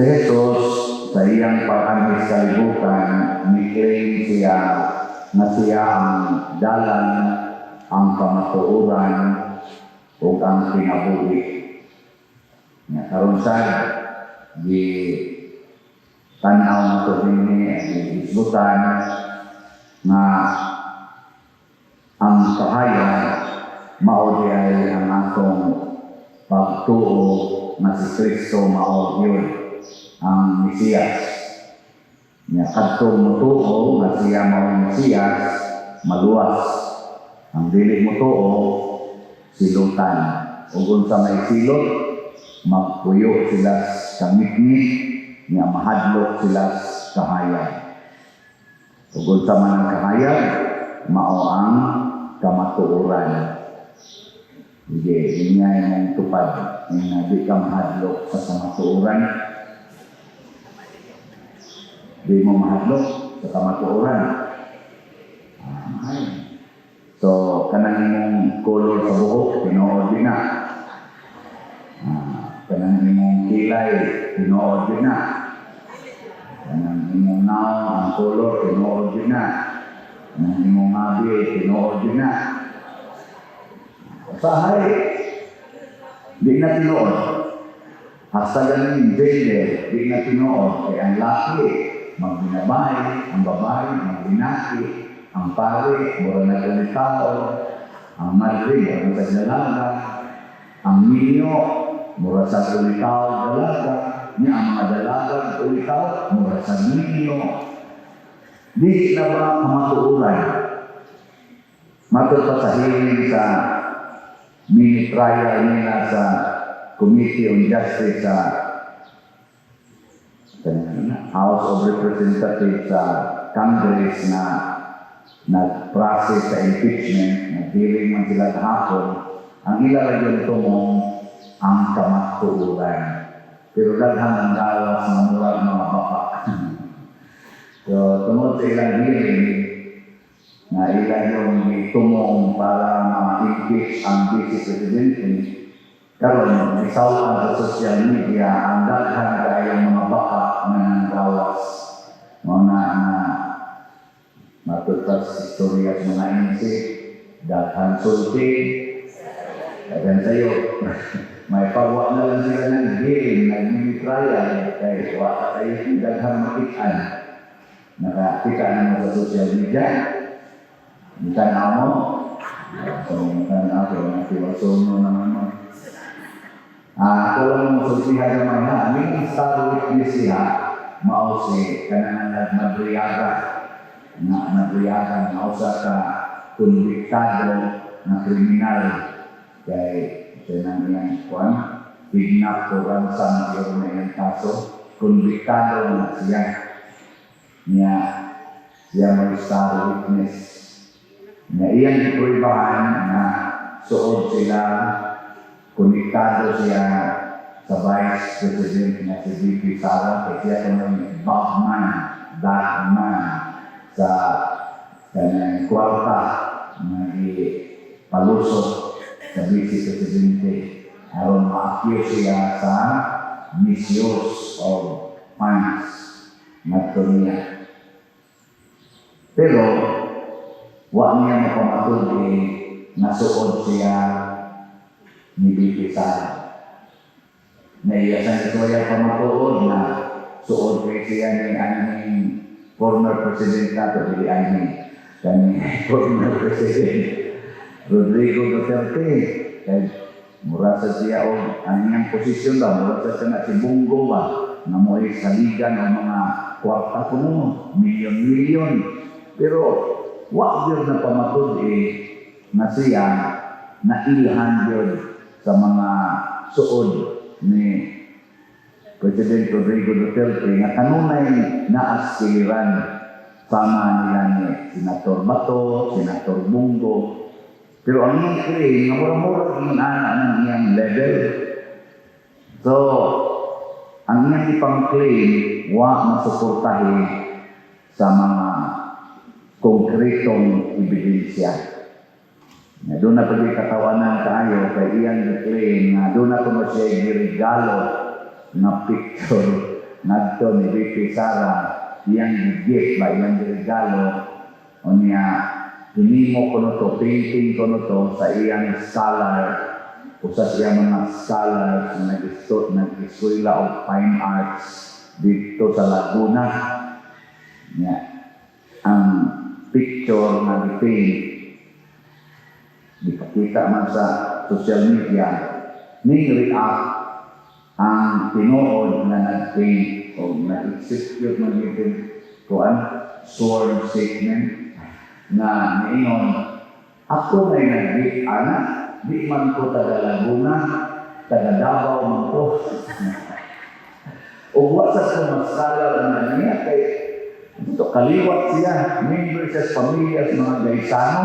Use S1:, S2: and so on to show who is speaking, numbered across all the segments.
S1: Si Jesus sa iyang pag-angis sa libutan, ni-claim siya na siya ang dalan, ang kamatuoran, o ang kinabuhi. Nga karon sad di tanaw na to dinhi ang isbutan nga ang kahayan mao ay ang atong pagtuo na si Kristo mao yun ang Mesiyas. Nga kadto mutuo nga siya mao ang Mesiyas maluwas. Ang dili mutuo silutan. Ug unsa may silot magpuyo sila sa mitmit nga mahadlok sila sa kahayan. Ug unsa man ang kahayan mao ang kamatuoran. Hindi, yun nga yung tupad. Yung di ka mahadlok sa kamatuoran. Di mo mahadlok sa kamatuoran. So, kanang imong color sa buhok, tinuod din na. Kanang imong kilay, tinuod din na. Kanang imong naong, ang color, tinuod din na. Kanang imong abi, tinuod din na. Usahay, di na tinuod. Hasta ganing gender, di na tinuod. Kaya ang laki, magbinabay, ang babae, magbinaki, ang pare, mura na ganitao, ang madre, mura sa dalaga, ang minyo, mura sa ulitaw dalaga, niya ang mga dalaga, ulitaw, mura sa minyo. Di na ba kamatuuran? Matutasahin sa mini-trial nila sa Committee on Justice sa House of Representatives sa Congress na nag-process sa impeachment, nag-dealing man sila kahapon, ang ilalagyan tumong ang kamatuuran. Pero daghan ang dawas ng murag mga baka. So, tungod sa ilang hearing, na ilan yung tumong para ma-impeach ang Vice Presidente, karon isawtan sa social media ang daghan kayong mga baka na nanggawas. Mga matutas istorya at mga insik, daghan sulti, daghan sayo. May pagwa na lang sila ng hearing, nag-mini-trial, kaya wala tayo daghan makitaan. Nakakita naman sa social media, bukan mo, so bukan ako, natiwasono naman mo. Ako lang mo sultihan naman na, aming star witness siya, mausi, kanang nagmadriyaga, na nagriyaga, mausa ka konviktado na kriminal, kay sinang iyang kuwan, kidnap o ransom yung na iyang kaso, konviktado na siya. Niya may star witness. Na iyang iproibahan na suod sila, konektado siya sa Vice President na si VP Sara, kasi siya may Batman sa kanyang kwarta na ipalusot sa Vice Presidente aron ma-accuse siya sa misuse of funds na niya. Pero wa niya mapamatod nasuod siya ni VP Sara. Naiyasan ito ay pamatuod na suod kay siya ni aming former president nato, hindi aming former president Rodrigo Duterte. Kaya mura sa siya o ang iyang posisyon daw, mura sa siya na si Bungo ba, na mo ay saligan ng mga kwarta kuno, milyon-milyon. Pero wag yun na pamatod na siya na ilhan yun sa mga suod ni President Rodrigo Duterte na kanunay naasiliran sama nila ni Senator Bato, Senator Bungo. Pero ang iyong claim, mura-mura yung anak ng iyang level. So, ang iyang ipang-claim, wa masuportahin sa mga konkretong ebidensya. Doon na pag katawanan tayo kay iyang claim na doon na po siya regalo na picture nagto ni Bibi Sara, iyang gift ba, iyang regalo, o niya, hinimo ko no to, painting ko no to sa iyang scholar, o sa iyang mga scholars na nag-eskwela of fine arts dito sa Laguna. Niya, ang picture na di-paint, dipakita man sa social media, ning-react ang tinuod na nag-paint o nag-execute man yung sworn statement na niingon, ako may nag-gift anak, di man ko taga Laguna, taga Davao man ko. O wasag ko maskalar na niya kay ito kaliwat siya, member siya sa pamilya sa mga Gaisano.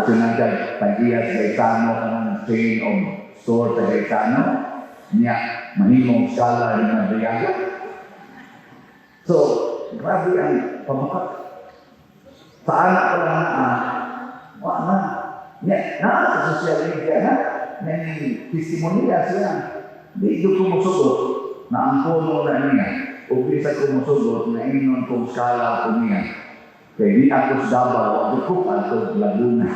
S1: Sinagdag Tagiyas Gaisano kanang chain of store sa Gaisano. Niya, mahimong scholar na Diaga. So, grabe ang pamakat. Sa anak ko lang na, niya, sa social media na, may testimonya siya. Di ito kumusugot na ang puno na niya, o bisa kumusugot na inon kong skala ko niya. Kaya di ako sa Davao, ako ko ako Laguna.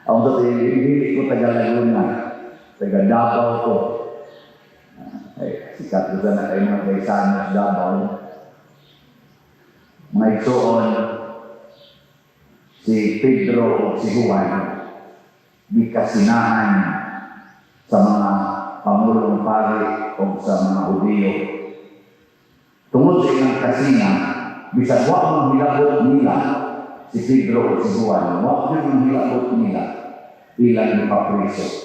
S1: Ako sa hindi ko taga Laguna, taga Davao ko. Ay, sikat ko na kayo mga Gaisano sa Davao. May soon, si Pedro o si Juan, di kasinahan sa mga pamulong pari o sa mga Hudiyo. Tungod sa ilang kasina, bisag wak mong hilabot nila si Pedro o si Juan, wak mong hilabot nila ilang ipapreso.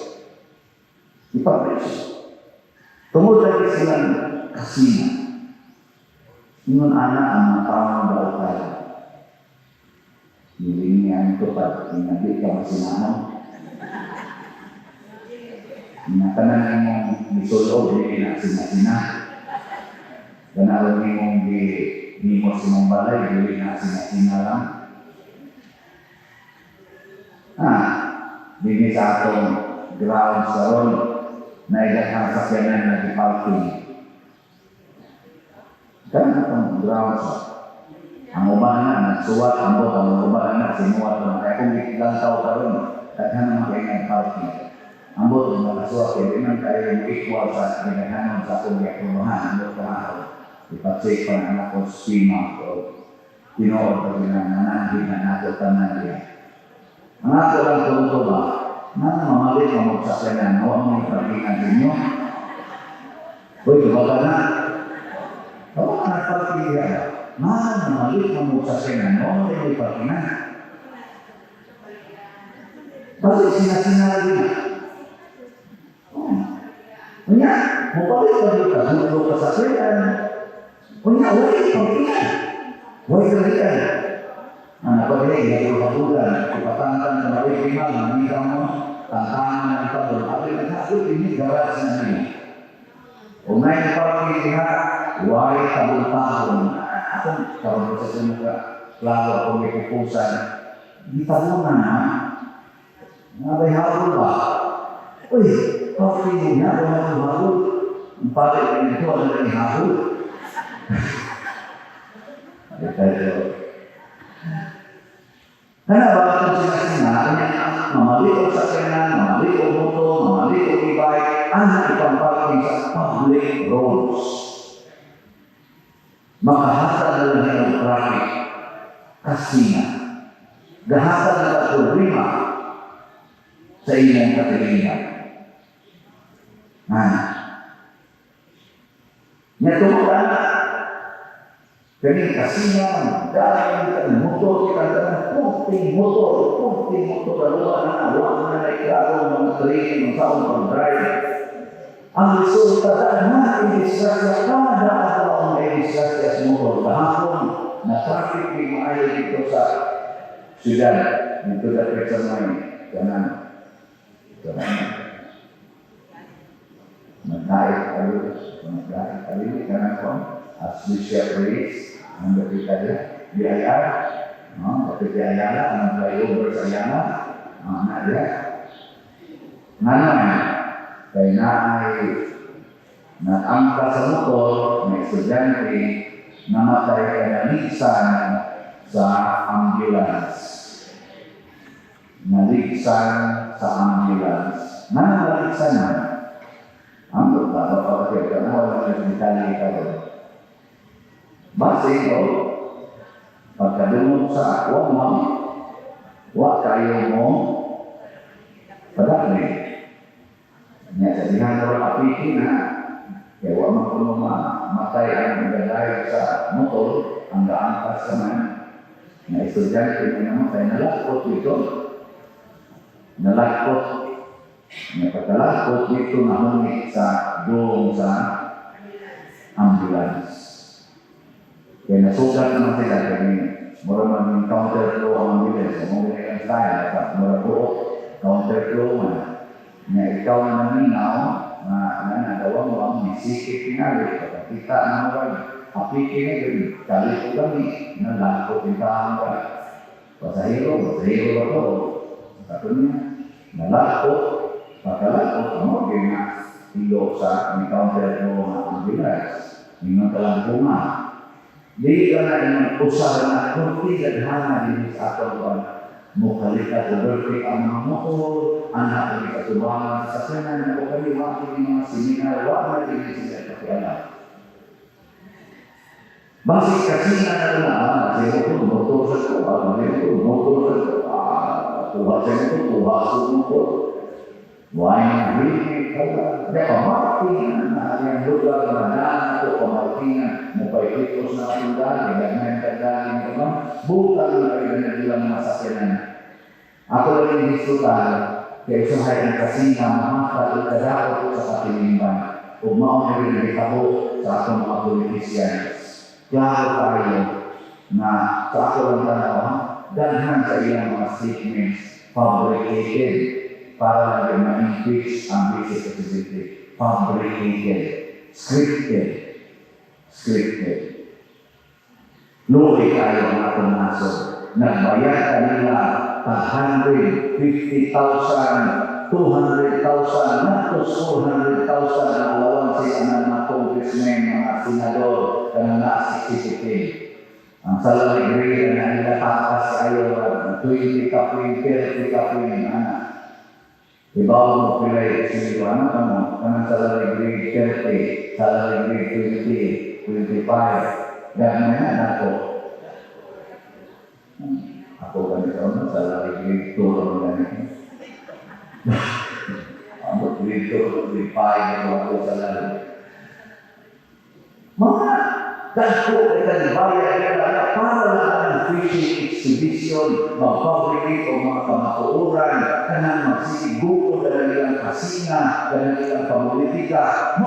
S1: Tungod sa silang kasina, ingon anak ang mga tamang daw tayo. Nilingihan ko pa, inabi ka masinahan. Natanan mong misulog, hindi na sinasina. Ganaron mong di mo sinong balay, hindi na sinasina lang. Dini sa atong grounds sa ron, na igatang sakyanan na di parking. Kan atong grounds, ang ubana, nagsuwat, ang ubana, sinuwat lang. Kaya kung ilang tao ka ron, daghan naman kayo ng parking. Ang buto ng nagsuwat, kaya di man kayo yung equal sa pinaghanon sa akong yakumahan, ang buto na ipatsik pa na anak ko spima o tinood pa pinananahin na nato tanan niya. Ang ako lang tunto ba, na mamalit na magsakyanan, huwag mo ipagihan ninyo. Uy, diba ka na? Huwag ka nagpagihan. Mamalit na magsakyanan, huwag mo ipagihan. Bakit sinasinari na? Kunya, mupalik pa dito ka, hulog ka sa sakyanan. Kunya, huwag ipagihan. Huwag ipagihan. Pag-inig, nagulhabulan, ipatangkan sa maritimang, nangilang mo, tangkangan ng pagod. Abi na natin, ini garas na niya. Unay na parang itihat, huwag tabong-tabong. Akong karoon sa sinuka, klaro akong ipupusan. Di tabunan na. Nabay habol ba? Uy, coffee mo niya, kung ano habol. Ang pati ka nito, ano na yung habol? Ay, tayo. Kaya ba ito sinasina, mamalik o sakyanan, mamalik o moto, mamalik o e-bike, ang ipamparking sa public roads. Makahasa na lang ng traffic, kasina. Gahasa na ang problema sa inyong katilingan. Nyatukan, kami kasina, dahil motor, kita puting motor, dalawa na, awak na iklaro, mga train, mga taong pag-drive. Ang resulta dahil na-disgrasya, kada araw ang na-disgrasya sa motor. Kahapon, na traffic ay maayo dito sa syudad, dito sa Pexamay, kanan. Magdait kayo, kanan ko. As we share praise, ang kapita niya, BIR, kapita Ayala, ang flyover sa Ayala, anak niya. Naman, kay naay Nag-angka sa motor, may estudyante, namatay kanalisan sa ambulance. Naligsan sa ambulance. Naligsan na. Ang pagpapakakit ka na wala na detalye ka doon. Base ko, pagkadunod sa wamam, wa kayo mo padali. Nya sabihan ko apiki na, kaya wa man kuno matay ang nagdadayag sa motor, ang gaangkas ka man, na estudyante na namatay, nalakot ito. Nalakot. Napagkalakot dito nahungi sa doon sa ambulance. Kaya nasugat naman sila kaya mura mag-counter flow ang ambulance. Kung mga ang style, at mura po counter flow man. Na ikaw na naminaw na nagawang mo ang nisikip pinali. Kita na mo kag apiki na yun. Kali ko kami, nalakot yung taong ka. Pasahiro ba ito? Sabi niya, nalakot. Pagkalakot, ano, kaya nga, ilo sa counter mo ng ambulance. Hindi talang bunga. Di ka na yung usahan na kunti gadhana din sa atong buwan. Mukhalika o birthday ang mga motor, anak o ikatubangan sa kanan na o kaliwaki ng mga seminar, wala na din sila kakialam. Basi kasi na kasi ito, motor sa kuha, motor sa kuha sa ito, kuha sa motor. Why hindi ka pamati na yung lugar na nato pamati mo pa ikitos na tundali ganyan kadali ka buta na kayo na nilang masakyanan. Ako lang yung diskutan kaya usahay ang kasina mamata at kadako ko sa katinimban kung mauna rin ako sa akong mga politisyan. Klaro tayo na sa ako lang tanaw danhan sa ilang mga statements fabricated para lang ma-increase ang basic activity. Fabricated. Scripted. Luwi kayo ang atong naso. Nagbayad kanila 150,000, 200,000, natos 400,000 na alawansi ang mga congressmen, mga senador, kanang na-60. Ang salary grade na nila takas kayo 20 kapwing, 30 kapwing, anak. Ibaw mo pilay sino ano kanang salary grade 30, salary grade 20, 25. Ganyan na ako. Ako ganito na salary grade 2 lang ganito. Ako grade 2, grade 5 na ako salary. Mga dagko ay kanibaya para lang ang fishing exhibition, mag-fabricate o mga kamatuuran, kanang magsisiguro ka na nilang kasina, ka na nilang pamulitika,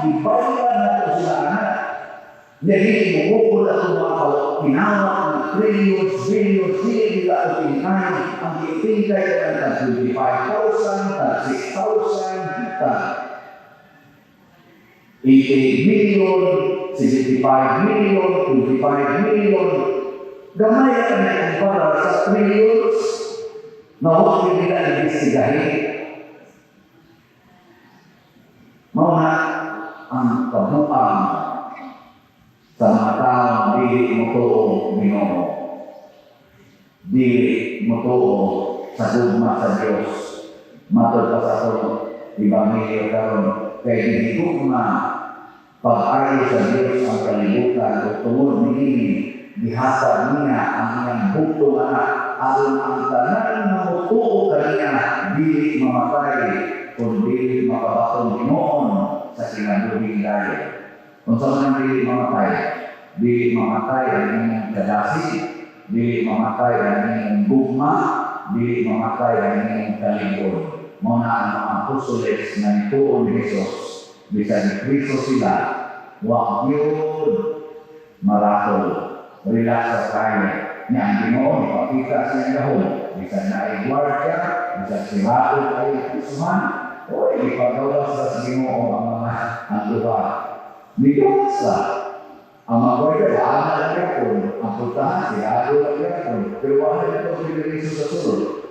S1: dibayan na ito sila anak. Hindi mo na ito mga pinawak na trillions, billions, hindi nila ito pinay, ang itingkay ka ng 25,000, 6,000, 80 million, 75 million, 25 million. Gamay ka na kumpara sa trillions na huwag nila investigahin. Mauna ang kabuang sa mga taong dili mo to Ginoo. Dili mo to sa gugma sa Diyos. Matod pa sa ito, Ebanghelyo karon kay hindi gugma pag-ayo sa Diyos ang kalibutan o tungod ni dihatag niya ang iyang bugtong anak aron ang tanan na mutuo kaniya dili mamatay kundi makabatong Ginoon sa kinabuhing daya. Kung saan man dili mamatay ang inyong kadasi, dili mamatay ang inyong gugma, dili mamatay ang inyong kalibod. Muna ang mga apostoles na ituon ni Jesus, bisan ni Kristo sila, wag yun maratol. Relax sa kanya. Niya ang Ginoo, ipakita sa iyang gahon. Bisan na ay gwardiya, bisan si Ratol ay Kusuhan, o ipagawas sa Ginoo ang mga ang lupa. Nigawas sa ang mga gwardiya, wala lang yapon. Ang puntahan, siyado lang yapon. Pero wala ito piniliso sa sulod.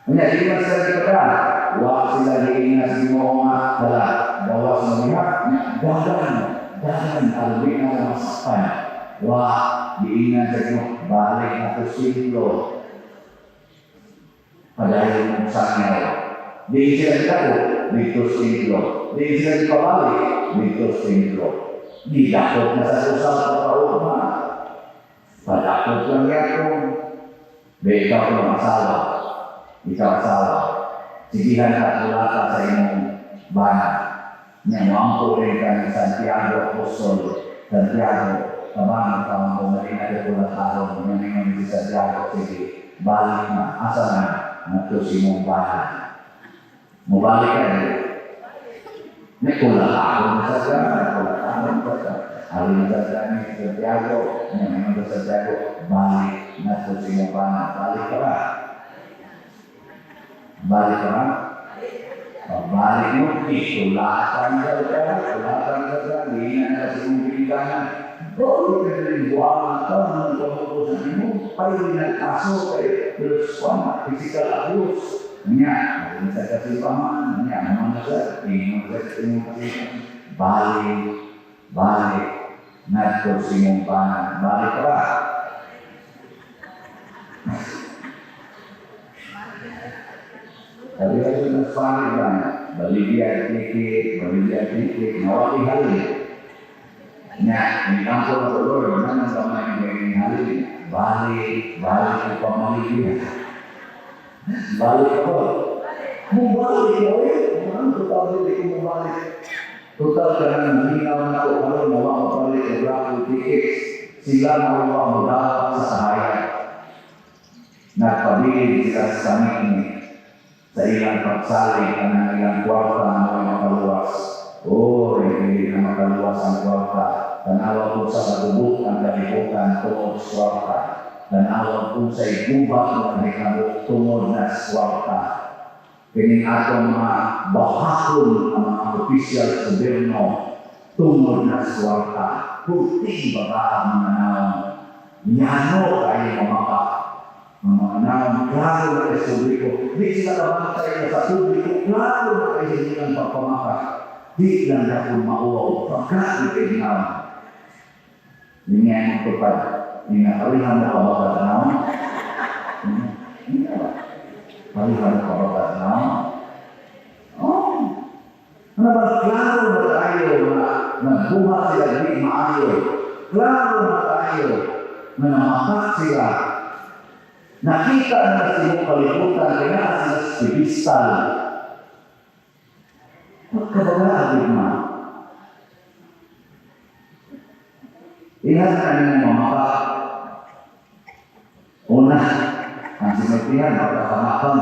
S1: Kanya, di man sila di pagka, wala sila diin na si Ginoo nga dala. Gawas mo niya, dagan alwi na masakpan. Wah, diingat sa balik na to siglo. Padayon ng sangaw. Di sila dito, dito siglo. Di sila pabalik, dito siglo. Di dakot na sa susal sa kauma. Padakot lang yan kung ikaw ng asawa. Ikaw asawa. Sigihan ka tulata sa inyong bana. Yang mampu dengan Santiago Apostol, Santiago, tabang kamu dari ada pula tahun yang ingin di Santiago jadi balik na asa na to si mong bahan. Mau balik kan? Ini pula tahun saja, pula tahun saja. Hari saja ni Santiago, yang ingin di Santiago balik na to si mong bahan. Balik ka? Balik ka? Balik mo, isulatan ka, di na sa pumilikan. Baru dari buang atau keputusan ini, paling nak masuk ke terus sama physical abuse. Nya, bisa kasih paman, nya mana saja, ini balik, nak kursi paman, balik lah. Tapi kalau kita balik banyak, balik dia titik, nawati hari. Nya, di kampung Telur, mana sama yang hari ini, balik ke pemalihan. Balik apa? Mau balik, orang total itu mau balik. Total karena meninggal aku kalau mau balik ke berapa titik, sila mau modal sahaya. Nah, pagi dijelaskan ini. Sa ilang pagsali ang ilang kwarta na makaluwas. Hindi na makaluwas ang kwarta. Tanawa po sa kadubok ang kalibukan tungod sa kwarta. Tanawa po sa igubat ng hikabok tungod na kwarta. Kining atong mga bahakon ang mga opisyal sa gobyerno tungod na kwarta. Puting baka ang mga naon. Yano kayo mamaka. Mga naon, klaro na kayo sa publiko. Di sila kabantay na sa publiko, klaro na kayo sa ilang pagpamaka. Di lang na kung mauwaw, pagkat kayo naon. Hindi nga yung tupad, hindi nga palihan na kabagat naon. Hindi nga, palihan na kabagat naon. Ano ba, klaro na tayo na nagbuha sila di maayo. Klaro na tayo na namakat sila. Nakita na sa kalibutan, kaya sila sigistal. Pagkabagaan mo. Ilan ka nang mamaka. Una, ang sinutihan, pagkakamapang.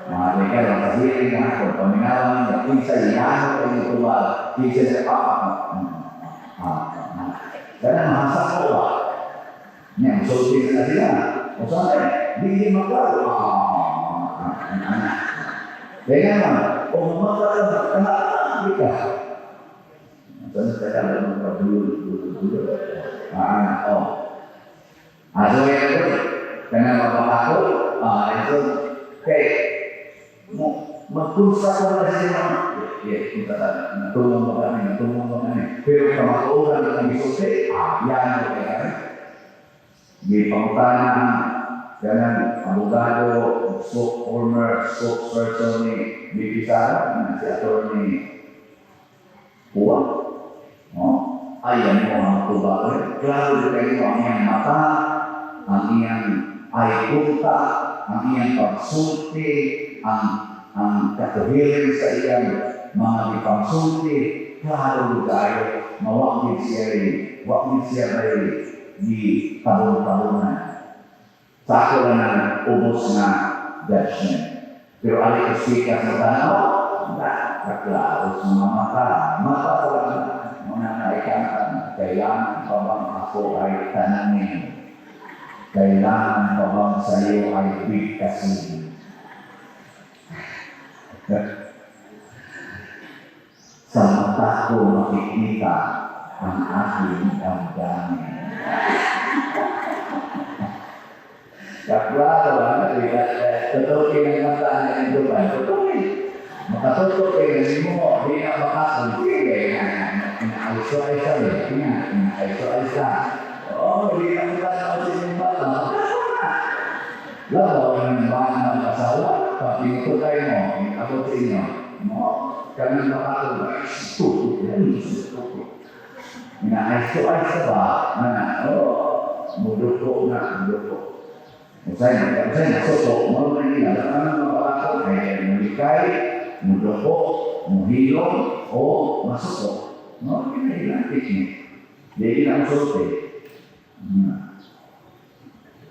S1: Mga teka, ang kahirin na ako, paminawan niya, kinsa iyan ko yung tuwal, kinsa sa papa. Kaya mahasak ko ba? Niya, sulti na sila. O sana, hindi magkaro. Kaya naman, kung magkaro, hindi ka. Sana saya dalam berbulu. So yang itu, karena bapak aku, itu kayak magpunsa ko na siya. Kita natulong ba kami. Pero sama orang yang disusi, yan ang kaya. Di pangutanan, dengan abogado, former spokesperson ni BP Sara, si attorney Puwa. Ayan mo ang tubalan. Klaro kayo ang iyang mata, ang iyang ay punta, ang iyang pagsulti, ang katuhirin sa iyang mga ipagsulti. Klaro kayo, mawakit siya rin, di tahun-tahunan. Sa ako lang ang ubos na judgment. Pero alay kasika sa tanaw, kaklaro sa mga mata ko lang muna naikanan, kailangan pa bang ako ay tanangin? Kailangan pa bang sa iyo ay bigkasin? Sa mata ko makikita ang aking damdamin. Kaklaro, totoo kinang mata na yung duman. Totoo Makatutok kayo mo, di na makakon. Sige, inaalis-alis ka. Oo, hindi na kita na sa inyong bata. Labaw ng mga nakasawa, pag pinutay mo, inabot sa inyo, kami makakon. Inaalis-alis ka ba? Mudoko. Saya sosok mau ini adalah mengatakan kayak menikah, mudoko, muhilo, masuk. Mau ini nanti. Jadi langsung